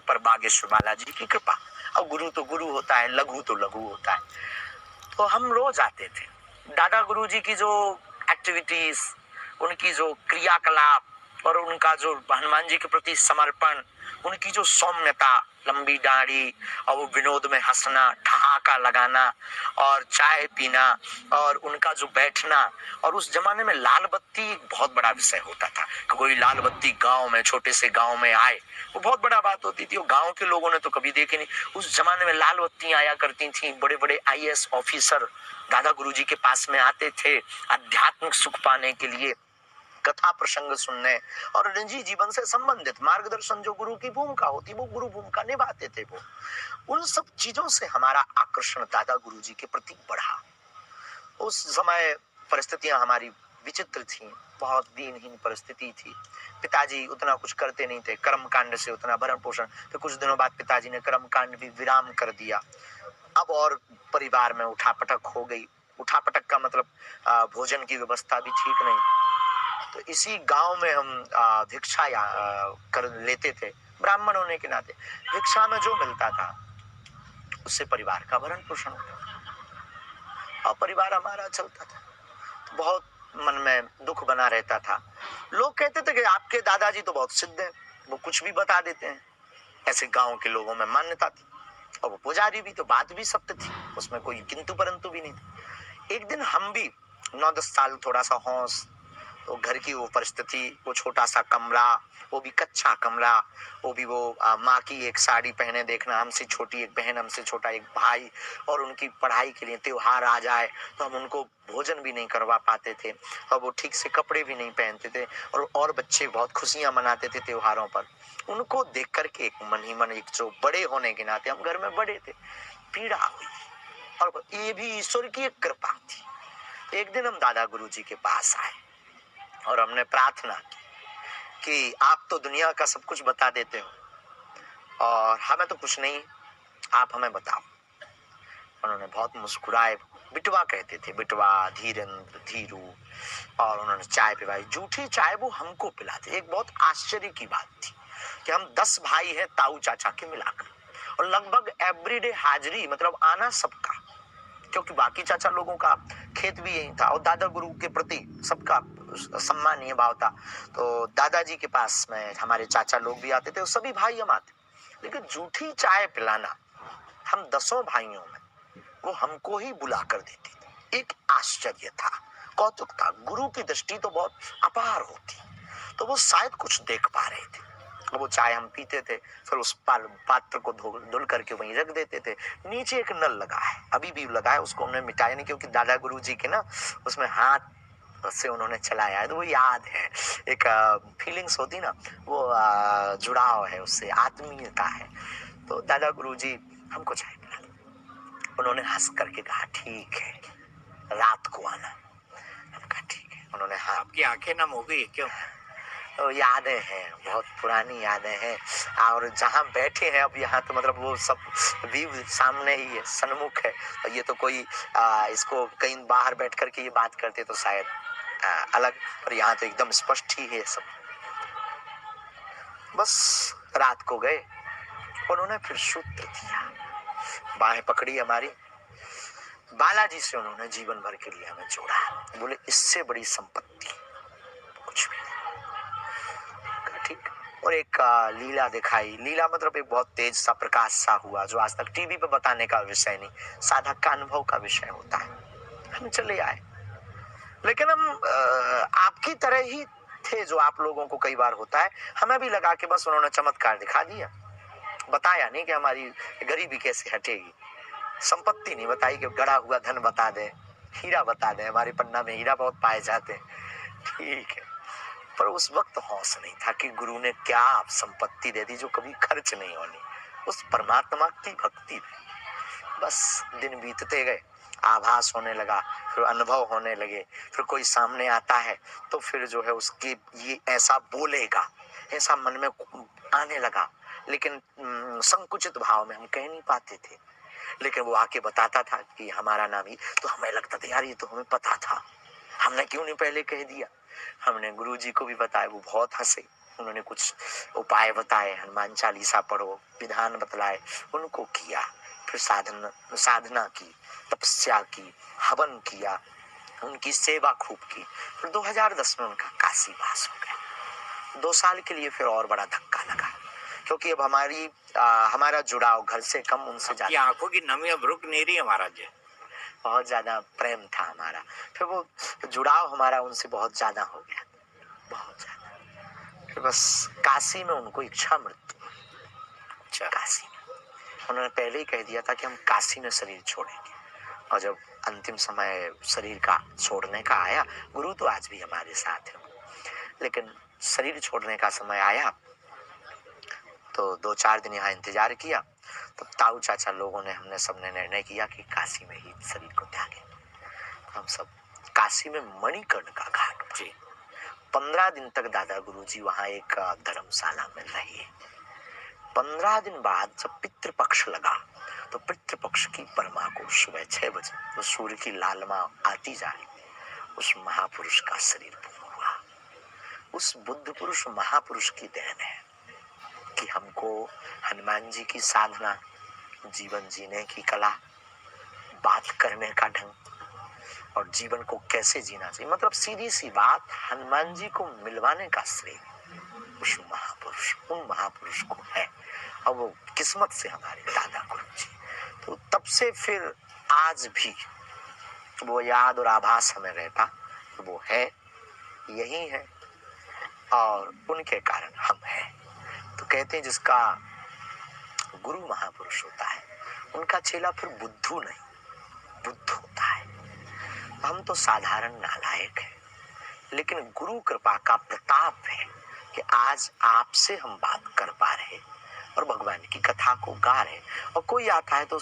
पर बागेश्वर बालाजी की कृपा। और गुरु तो गुरु होता है, लघु तो लघु होता है। तो हम रोज आते थे। दादा गुरुजी की जो एक्टिविटीज, उनकी जो क्रियाकलाप और उनका जो हनुमान जी के प्रति समर्पण, उनकी जो सौम्यता, लंबी दाढ़ी और वो विनोद में हंसना, ठहाका लगाना और चाय पीना और उनका जो बैठना। और उस जमाने में लाल बत्ती एक बहुत बड़ा विषय होता था। कोई लाल बत्ती गांव में, छोटे से गांव में आए, वो बहुत बड़ा बात होती थी। वो गांव के लोगों ने तो कभी देखी नहीं। उस जमाने में लाल बत्ती आया करती थी। बड़े बड़े आईएएस ऑफिसर दादा गुरुजी के पास में आते थे आध्यात्मिक सुख पाने के लिए, कथा प्रसंग सुनने और निजी जीवन से संबंधित मार्गदर्शन जो गुरु की भूमिका होती, वो गुरु भूमिका निभाते थे। वो उन सब चीजों से हमारा आकर्षण दादा गुरुजी के प्रति बढ़ा। उस समय परिस्थितियां हमारी विचित्र थी, बहुत दीनहीन परिस्थिति थी। पिताजी उतना कुछ करते नहीं थे, कर्म कांड से उतना भरण पोषण। तो कुछ दिनों बाद पिताजी ने कर्म कांड भी विराम कर दिया। अब और परिवार में उठापटक हो गई। उठापटक का मतलब भोजन की व्यवस्था भी ठीक नहीं। तो इसी गांव में हम भिक्षा कर लेते थे। ब्राह्मण होने के नाते भिक्षा में जो मिलता था उससे परिवार का भरण पोषण होता था और परिवार हमारा चलता था। तो बहुत मन में दुख बना रहता था। लोग कहते थे कि आपके दादाजी तो बहुत सिद्ध हैं, वो कुछ भी बता देते हैं। ऐसे गांव के लोगों में मान्यता थी। और वो पुजारी भी, तो बात भी सत्य थी, उसमें कोई किंतु परंतु भी नहीं था। एक दिन हम भी 9-10 साल, थोड़ा सा होश, तो घर की वो परिस्थिति, वो छोटा सा कमरा, वो भी कच्चा कमरा, वो भी वो माँ की एक साड़ी पहने देखना, हमसे छोटी एक बहन, हमसे छोटा एक भाई, और उनकी पढ़ाई के लिए त्योहार आ जाए तो हम उनको भोजन भी नहीं करवा पाते थे और वो ठीक से कपड़े भी नहीं पहनते थे। और बच्चे बहुत खुशियां मनाते थे त्योहारों पर। उनको देख करके एक मन ही मन, एक जो बड़े होने के नाते हम घर में बड़े थे, पीड़ा हुई। और ये भी ईश्वर की एक कृपा थी। एक दिन हम दादा गुरुजी के पास आए और हमने प्रार्थना की कि आप तो दुनिया का सब कुछ बता देते हो और हमें तो कुछ नहीं, आप हमें बताओ। उन्होंने बहुत मुस्कुराए, बिटवा कहते थे, बिटवा, धीरेन्द्र, धीरू। और उन्होंने चाय पिलाई, जूठी चाय वो हमको पिलाते। एक बहुत आश्चर्य की बात थी कि हम 10 भाई हैं ताऊ चाचा के मिलाकर, और लगभग एवरीडे हाजिरी, मतलब आना सबका, क्योंकि बाकी चाचा लोगों का खेत भी यही था और दादा गुरु के प्रति सबका सम्मानीय भाव था। तो दादाजी के पास में हमारे चाचा लोग भी आते थे और सभी भाई हम आते। लेकिन जूठी चाय पिलाना हम 10 भाइयों में वो हमको ही बुला कर देती थी। एक आश्चर्य था, कौतुक था। गुरु की दृष्टि तो बहुत अपार होती, तो वो शायद कुछ देख पा रहे थे। वो चाय हम पीते थे, फिर उस पात्र को धुल करके वहीं रख देते थे। नीचे एक नल लगा है, अभी भी लगा है, उसको हमने मिटाया नहीं, क्योंकि दादा गुरुजी के ना उसमें हाथ से उन्होंने चलाया है, तो वो याद है। एक फीलिंग्स होती ना, वो जुड़ाव है उससे, आत्मीयता है। तो दादा गुरुजी हमको चाय पिला, उन्होंने हंस करके कहा ठीक है, रात को आना। हम कहा ठीक है। उन्होंने, हाँ। आपकी आंखें नम हो गई क्यों? तो यादें हैं, बहुत पुरानी यादें हैं। और जहाँ बैठे हैं अब, यहाँ तो मतलब वो सब व्यू सामने ही है, सन्मुख है। और ये तो कोई इसको कहीं बाहर बैठ करके ये बात करते तो शायद अलग, पर यहाँ तो एकदम स्पष्ट ही है सब। बस रात को गए, उन्होंने फिर सूत्र दिया, बाहें पकड़ी हमारी, बालाजी से उन्होंने जीवन भर के लिए हमें जोड़ा। बोले इससे बड़ी संपत्ति कुछ भी नहीं। ठीक। और एक लीला दिखाई। लीला मतलब एक बहुत तेज सा प्रकाश सा हुआ, जो आज तक टीवी पे बताने का विषय नहीं, साधक का अनुभव का विषय होता है। हम चले आए, लेकिन हम आपकी तरह ही थे, जो आप लोगों को कई बार होता है। हमें भी लगा कि बस उन्होंने चमत्कार दिखा दिया, बताया नहीं कि हमारी गरीबी कैसे हटेगी, संपत्ति नहीं बताई कि गड़ा हुआ धन बता दे, हीरा बता दे, हमारे पन्ना में हीरा बहुत पाए जाते हैं, ठीक है। पर उस वक्त होश नहीं था कि गुरु ने क्या संपत्ति दे दी जो कभी खर्च नहीं होनी, उस परमात्मा की भक्ति में। बस दिन बीतते गए, आभास होने लगा, फिर अनुभव होने लगे, फिर कोई सामने आता है तो फिर जो है उसकी ये ऐसा बोलेगा, ऐसा मन में आने लगा। लेकिन संकुचित भाव में हम कह नहीं पाते थे। लेकिन वो आके बताता था कि हमारा नाम ही, तो हमें लगता था यार ये तो हमें पता था, हमने क्यों नहीं पहले कह दिया। हमने गुरुजी को भी बताया, वो बहुत हंसे, उन्होंने कुछ उपाय बताए, हनुमान चालीसा पढ़ो, विधान बतलाए, उनको किया। फिर साधना की, तपस्या की, हवन किया, उनकी सेवा खूब की। फिर 2010 में उनका काशी वास हो गया। 2 साल के लिए फिर और बड़ा धक्का लगा, क्योंकि अब हमारा जुड़ाव घर से कम उनसे ज्यादा। आंखों की नमी अब रुक नहीं रही है महाराज जी। बहुत ज्यादा प्रेम था हमारा, फिर वो जुड़ाव हमारा उनसे बहुत ज्यादा हो गया, बहुत ज्यादा। फिर बस काशी में उनको इच्छा मृत्यु। अच्छा, काशी में उन्होंने पहले ही कह दिया था कि हम काशी में शरीर छोड़ेंगे। और जब अंतिम समय शरीर का छोड़ने का आया, गुरु तो आज भी हमारे साथ है, लेकिन शरीर छोड़ने का समय आया तो 2-4 दिन यहाँ इंतजार किया। तब ताऊ चाचा लोगों ने, हमने सबने निर्णय किया कि काशी में ही शरीर को त्यागें। हम सब काशी में मणिकर्ण का घाट पर 15 दिन तक दादा गुरुजी वहां एक धर्मशाला में रहे। 15 दिन बाद जब पितृपक्ष लगा, तो पितृपक्ष की परमा को सुबह 6 बजे तो सूर्य की लालिमा आती जा रही, उस महापुरुष का शरीर पूर्ण हुआ। उस बुद्ध पुरुष महापुरुष की देन है कि हमको हनुमान जी की साधना, जीवन जीने की कला, बात करने का ढंग और जीवन को कैसे जीना चाहिए, मतलब सीधी सी बात, हनुमान जी को मिलवाने का श्रेय उस महापुरुष, उन महापुरुष को है। और वो किस्मत से हमारे दादा गुरु जी, तो तब से फिर आज भी वो याद और आभास हमें रहता, तो वो है, यही है, और उनके कारण हम हैं। तो कहते हैं जिसका गुरु महापुरुष होता है, उनका चेला फिर बुद्धू नहीं, बुद्ध होता है। हम तो साधारण नालायक हैं, लेकिन गुरु कृपा का प्रताप है कि आज आपसे हम बात कर पा रहे और भगवान की कथा को गा रहे। और कोई आता है तो